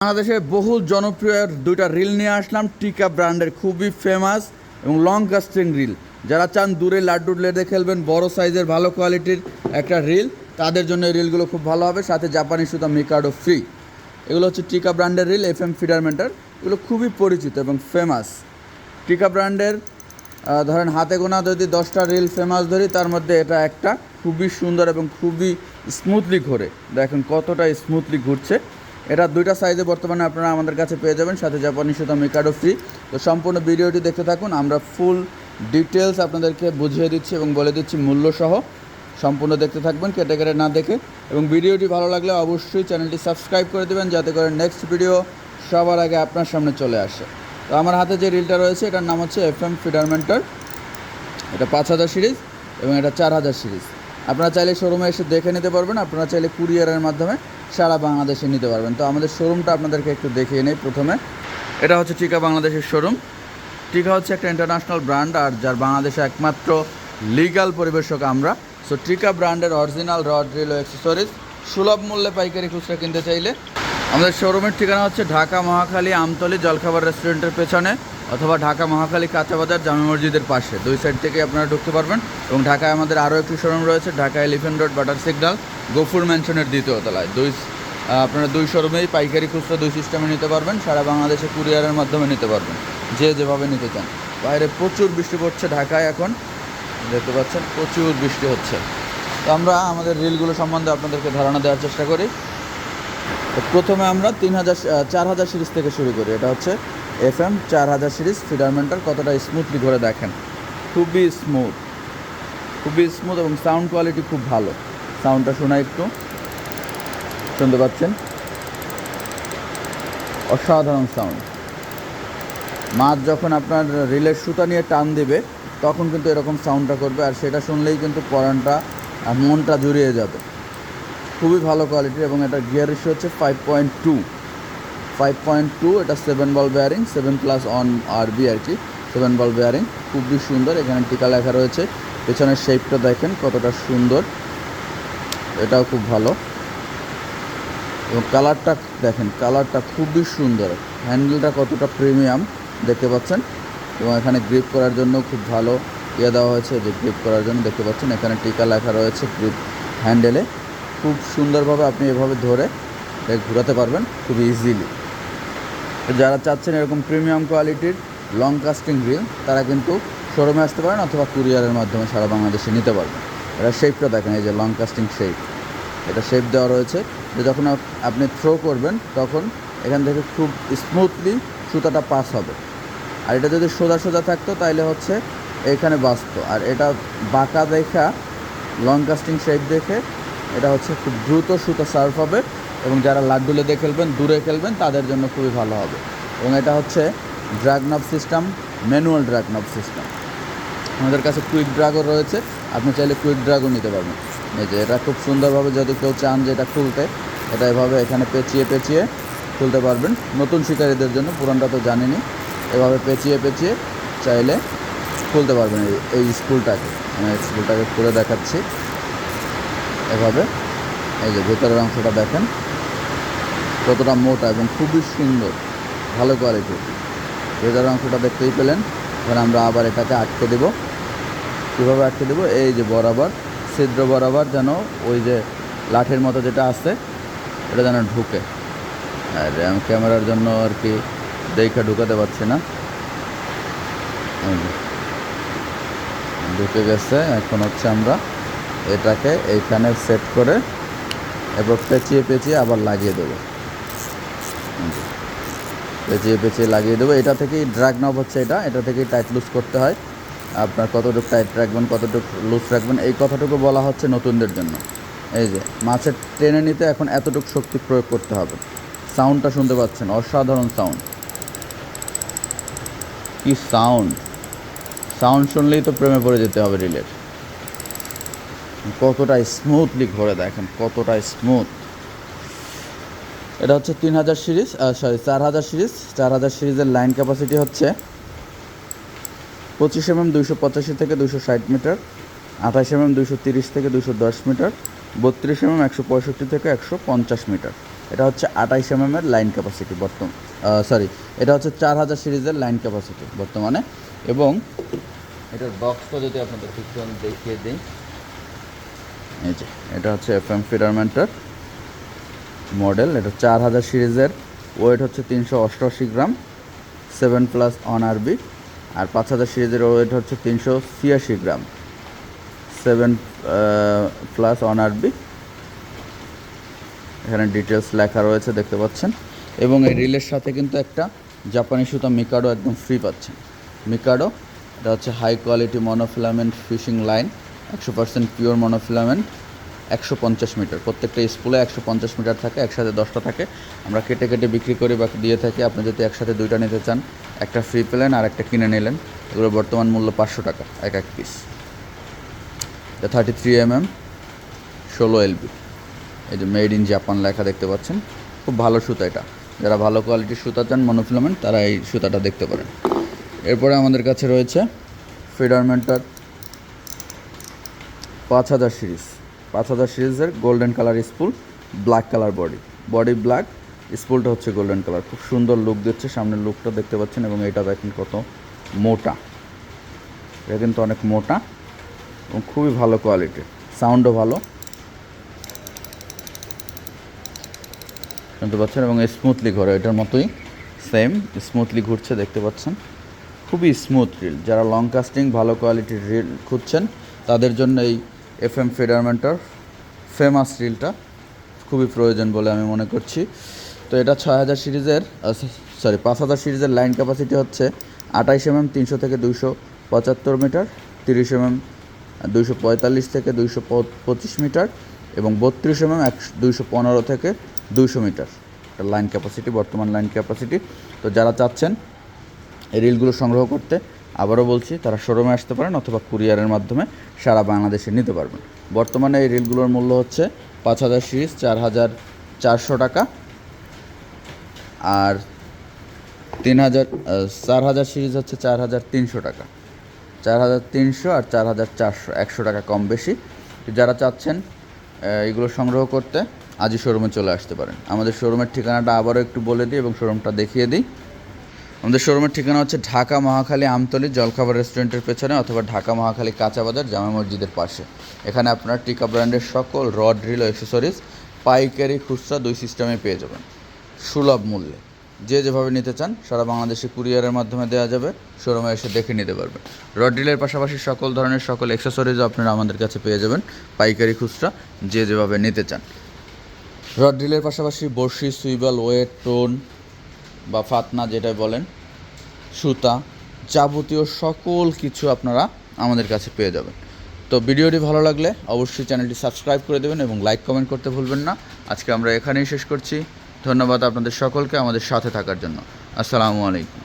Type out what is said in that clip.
বাংলাদেশে বহু জনপ্রিয় দুইটা রিল নিয়ে আসলাম। টিকা ব্র্যান্ডের খুবই ফেমাস এবং লং কাস্টিং রিল। যারা চান দূরে লাড্ডু লেডে খেলবেন, বড় সাইজের ভালো কোয়ালিটির একটা রিল, তাদের জন্য এই রিলগুলো খুব ভালো হবে। সাথে জাপানি সুতা মিকাডো ফ্রি। এগুলো হচ্ছে টিকা ব্র্যান্ডের রিল, FM ফিডারমেন্টার। এগুলো খুবই পরিচিত এবং ফেমাস। টিকা ব্র্যান্ডের ধরেন হাতে গোনা যদি 10টা রিল ফেমাস ধরি, তার মধ্যে এটা একটা। খুবই সুন্দর এবং খুবই স্মুথলি ঘোরে। দেখেন কতটা স্মুথলি ঘুরছে। এটা দুইটা সাইজে বর্তমানে আপনারা আমাদের কাছে পেয়ে যাবেন, সাথে জাপানি সুতা মিকাডো ফ্রি। তো সম্পূর্ণ ভিডিওটি দেখতে থাকুন, আমরা ফুল ডিটেলস আপনাদেরকে বুঝিয়ে দিচ্ছি এবং বলে দিচ্ছি মূল্যসহ। সম্পূর্ণ দেখতে থাকবেন কেটে কেটে না দেখে। এবং ভিডিওটি ভালো লাগলে অবশ্যই চ্যানেলটি সাবস্ক্রাইব করে দেবেন, যাতে করে নেক্সট ভিডিও সবার আগে আপনার সামনে চলে আসে। তো আমার হাতে যে রিলটা রয়েছে এটার নাম হচ্ছে FM ফিডারমেন্টার। এটা 5000 সিরিজ এবং এটা 4000 সিরিজ। আপনারা চাইলে শোরুমে এসে দেখে নিতে পারবেন, আপনারা চাইলে কুরিয়ারের মাধ্যমে সারা বাংলাদেশে নিতে পারবেন। তো আমাদের শোরুমটা আপনাদেরকে একটু দেখিয়ে নেই। প্রথমে এটা হচ্ছে টিকা বাংলাদেশের শোরুম। টিকা হচ্ছে একটা ইন্টারন্যাশনাল ব্র্যান্ড, আর যার বাংলাদেশে একমাত্র লিগ্যাল পরিবেশক আমরা। সো টিকা ব্র্যান্ডের অরিজিনাল রড রিল ও অ্যাক্সেসরিজ সুলভ মূল্যে পাইকারি খুচরা কিনতে চাইলে আমাদের শোরুমের ঠিকানা হচ্ছে ঢাকা মহাখালী আমতলী জলখাবার রেস্টুরেন্টের পেছনে, অথবা ঢাকা মহাখালী কাঁচা বাজার জামে মসজিদের পাশে। দুই সাইড থেকে আপনারা ঢুকতে পারবেন। এবং ঢাকায় আমাদের আরও একটি শোরুম রয়েছে, ঢাকা এলিফ্যান্ট রোড বাটার সিগন্যাল গফুর ম্যানশনের দ্বিতীয় তলায়। আপনারা দুই শোরুমেই পাইকারি খুচরা দুই সিস্টেমে নিতে পারবেন। সারা বাংলাদেশে কুরিয়ারের মাধ্যমে নিতে পারবেন, যে যেভাবে নিতে চান। বাইরে প্রচুর বৃষ্টি পড়ছে ঢাকায়, এখন দেখতে পাচ্ছেন প্রচুর বৃষ্টি হচ্ছে। তো আমরা আমাদের রিলগুলো সম্বন্ধে আপনাদেরকে ধারণা দেওয়ার চেষ্টা করি। তো প্রথমে আমরা 4000 সিরিজ থেকে শুরু করি। এটা হচ্ছে FM 4000 সিরিজ ফিডারমেন্টার। কতটা স্মুথলি ঘুরে দেখেন, খুবই স্মুথ এবং সাউন্ড কোয়ালিটি খুব ভালো। সাউন্ডটা শোনায়, একটু শুনতে পাচ্ছেন, অসাধারণ সাউন্ড। মাছ যখন আপনার রিলের সুতা নিয়ে টান দেবে, তখন কিন্তু এরকম সাউন্ডটা করবে, আর সেটা শুনলেই কিন্তু পরানটা আর মনটা জুড়িয়ে যাবে। খুবই ভালো কোয়ালিটির। এবং এটা গিয়ার রেশিও হচ্ছে 5.2। এটা 7 বল বেয়ারিং, 7+ অন RB আর কি, 7 বল বেয়ারিং। খুবই সুন্দর। এখানে টিকা লেখা রয়েছে। পেছনের শেপটা দেখেন কতটা সুন্দর, এটাও খুব ভালো। এবং কালারটা দেখেন, কালারটা খুবই সুন্দর। হ্যান্ডেলটা কতটা প্রিমিয়াম দেখতে পাচ্ছেন। এবং এখানে গ্রিপ করার জন্য খুব ভালো দেওয়া হয়েছে, যে গ্রিপ করার জন্য দেখতে পাচ্ছেন এখানে টিকা লেখা রয়েছে গ্রিপ হ্যান্ডেলে। খুব সুন্দরভাবে আপনি এভাবে ধরে ঘোরাতে পারবেন খুব ইজিলি। যারা চাচ্ছেন এরকম প্রিমিয়াম কোয়ালিটির লং কাস্টিং রিল, তারা কিন্তু শোরুমে আসতে পারেন, অথবা কুরিয়ারের মাধ্যমে সারা বাংলাদেশে নিতে পারবেন। এটা শেপটা দেখেন, এই যে লং কাস্টিং শেপ, এটা শেপ দেওয়া রয়েছে, যে যখন আপনি থ্রো করবেন তখন এখান থেকে খুব স্মুথলি সুতাটা পাস হবে। আর এটা যদি সোজা সোজা থাকতো তাইলে হচ্ছে এইখানে বাঁচতো। আর এটা বাঁকা দেখা, লং কাস্টিং শেপ দেখে এটা হচ্ছে খুব দ্রুত সুতা সার্ভ হবে। এবং যারা লাড্ডু লেদে খেলবেন, দূরে খেলবেন, তাদের জন্য খুবই ভালো হবে। এবং এটা হচ্ছে ড্রাগ নব সিস্টেম, ম্যানুয়াল ড্রাগ নব সিস্টেম। আমাদের কাছে কুইক ড্রাগও রয়েছে, আপনি চাইলে কুইক ড্রাগও নিতে পারবেন। এই যে এটা খুব সুন্দরভাবে, যদি কেউ চান যে এটা খুলতে, এটা এভাবে এখানে পেঁচিয়ে খুলতে পারবেন। নতুন শিকারীদের জন্য, পুরানটা তো জানেনি, এভাবে পেঁচিয়ে চাইলে খুলতে পারবেন এই স্কুলটাকে। আমি স্কুলটাকে খুলে দেখাচ্ছি এভাবে। এই যে ভেতরের অংশটা দেখেন কতটা মোটা এবং খুবই সুন্দর, ভালো কোয়ালিটির। ভেতরের অংশটা দেখতেই পেলেন। এবার আমরা আবার এটাকে আটকে দেব। কীভাবে আটকে দেবো? এই যে বরাবর, ছিদ্র বরাবর যেন ওই যে লাঠির মতো যেটা আছে, এটা যেন ঢুকে। আর আমি ক্যামেরার জন্য আর কি দেখা ঢুকাতে পারছি না। ঢুকে গেছে। এখন হচ্ছে আমরা এটাকে এইখানে সেট করে এরপর পেঁচিয়ে আবার লাগিয়ে দেবো। পেঁচিয়ে লাগিয়ে দেবো। এটা থেকেই ড্রাগ নব হচ্ছে, এটা থেকেই টাইট লুজ করতে হয়। আপনার কতটুকু টাইট রাখবেন, কতটুকু লুজ রাখবেন, এই কথাটুকু বলা হচ্ছে নতুনদের জন্য। এই যে মাছের টেনে নিতে এখন এতটুকু শক্তি প্রয়োগ করতে হবে। সাউন্ডটা শুনতে পাচ্ছেন, অসাধারণ সাউন্ড। কি সাউন্ড শুনলেই তো প্রেমে পড়ে যেতে হবে রিলের। কতটা স্মুথলি ঘোরে দেখেন, কতটা স্মুথ। এটা হচ্ছে 3000 সিরিজ, 4000 সিরিজ। 4000 সিরিজের লাইন ক্যাপাসিটি হচ্ছে 25 mm 285 থেকে 260 মিটার, 28 mm 230 থেকে 210 মিটার, 32 mm 165 থেকে 150 মিটার। এটা হচ্ছে 28 mm এর লাইন ক্যাপাসিটি এটা হচ্ছে 4000 সিরিজের লাইন ক্যাপাসিটি বর্তমানে। এবং এটার বক্সটা যদি আপনাদের একটু দেখিয়ে দিই, এই যে এটা হচ্ছে FM ফিডারমেন্টার মডেল। এটা 4000 সিরিজের, ওয়েট হচ্ছে 388 গ্রাম, 7+ অন আরবি। আর 5000 সিরিজের ওয়েট হচ্ছে 386 গ্রাম, 7+ অন আরবি। এখানে ডিটেলস লেখা রয়েছে দেখতে পাচ্ছেন। এবং এই রিলের সাথে কিন্তু একটা জাপানি সুতা মিকাডো একদম ফ্রি পাচ্ছেন। মিকাডো এটা হচ্ছে high quality monofilament fishing line, 100% pure monofilament, 150 metre. প্রত্যেকটা স্পুলে 150 মিটার থাকে, একসাথে 10টা থাকে। আমরা কেটে কেটে বিক্রি করি বা দিয়ে থাকি। আপনি যদি একসাথে 2টা নিতে চান, একটা ফ্রি পেলেন আর একটা কিনে নিলেন। এগুলো বর্তমান মূল্য 500 টাকা এক পিস। এটা 33 mm 16 LB। এই যে মেড ইন জাপান লেখা দেখতে পাচ্ছেন, খুব ভালো সুতা এটা। যারা ভালো কোয়ালিটির সুতা চান মনোফিলামেন্ট, তারা এই সুতাটা দেখতে পারেন। এরপরে আমাদের কাছে রয়েছে ফিডারমেন্টার 5000 সিরিজ। 5000 সিরিজের golden colour spool, black colour body black, স্পুলটা হচ্ছে গোল্ডেন কালার। খুব সুন্দর লুক দিচ্ছে, সামনের লুকটা দেখতে পাচ্ছেন। এবং এটা দেখেন কত মোটা, এটা কিন্তু অনেক মোটা এবং খুবই ভালো কোয়ালিটির, সাউন্ডও ভালো শুনতে পাচ্ছেন। এবং স্মুথলি ঘোরে, এটার মতোই সেম স্মুথলি ঘুরছে দেখতে পাচ্ছেন। খুবই স্মুথ রিল। যারা লং কাস্টিং ভালো কোয়ালিটির রিল খুঁজছেন, তাদের জন্য এই FM ফিডারমেন্টার ফেমাস রিলটা খুবই প্রয়োজন বলে আমি মনে করছি। তো এটা 5000 সিরিজের লাইন ক্যাপাসিটি হচ্ছে 28 mm 300 থেকে 275 মিটার, 30 mm 245 থেকে 225 মিটার এবং 32 mm 215 থেকে 200 মিটার। এটা লাইন ক্যাপাসিটি, বর্তমান লাইন ক্যাপাসিটি। তো যারা চাচ্ছেন এই রিলগুলো সংগ্রহ করতে, আবারও বলছি, তারা শোরুমে আসতে পারেন অথবা কুরিয়ারের মাধ্যমে সারা বাংলাদেশে নিতে পারবেন। বর্তমানে এই রিলগুলোর মূল্য হচ্ছে 5000 সিরিজ 4400 টাকা, আর 4000 সিরিজ হচ্ছে 4300 টাকা। 4300 আর 4400, 100 টাকা কম বেশি। যারা চাচ্ছেন এগুলো সংগ্রহ করতে, আজই শোরুমে চলে আসতে পারেন। আমাদের শোরুমের ঠিকানাটা আবারও একটু বলে দিই এবং শোরুমটা দেখিয়ে দিই। আমাদের শোরুমের ঠিকানা হচ্ছে ঢাকা মহাখালী আমতলী জলখাবার রেস্টুরেন্টের পেছনে, অথবা ঢাকা মহাখালী কাঁচা বাজার জামা মসজিদের পাশে। এখানে আপনারা টিকা ব্র্যান্ডের সকল রড রিল ও অ্যাক্সেসরিজ পাইকারি খুচরা 2 সিস্টেমে পেয়ে যাবেন সুলভ মূল্যে। যে যেভাবে নিতে চান সারা বাংলাদেশে কুরিয়ারের মাধ্যমে দেওয়া যাবে, শোরুমে এসে দেখে নিতে পারবেন। রড রিলের পাশাপাশি সকল ধরনের সকল অ্যাক্সেসরিজও আপনারা আমাদের কাছে পেয়ে যাবেন পাইকারি খুচরা, যে যেভাবে নিতে চান। রড রিলের পাশাপাশি বড়শি, সুইবাল, ওয়েট, টোন বা ফাতনা যেটা বলেন, সুতা, যাবতীয় সকল কিছু আপনারা আমাদের কাছে পেয়ে যাবেন। তো ভিডিওটি ভালো লাগলে অবশ্যই চ্যানেলটি সাবস্ক্রাইব করে দেবেন এবং লাইক কমেন্ট করতে ভুলবেন না। আজকে আমরা এখানেই শেষ করছি। ধন্যবাদ আপনাদের সকলকে আমাদের সাথে থাকার জন্য। আসসালামু আলাইকুম।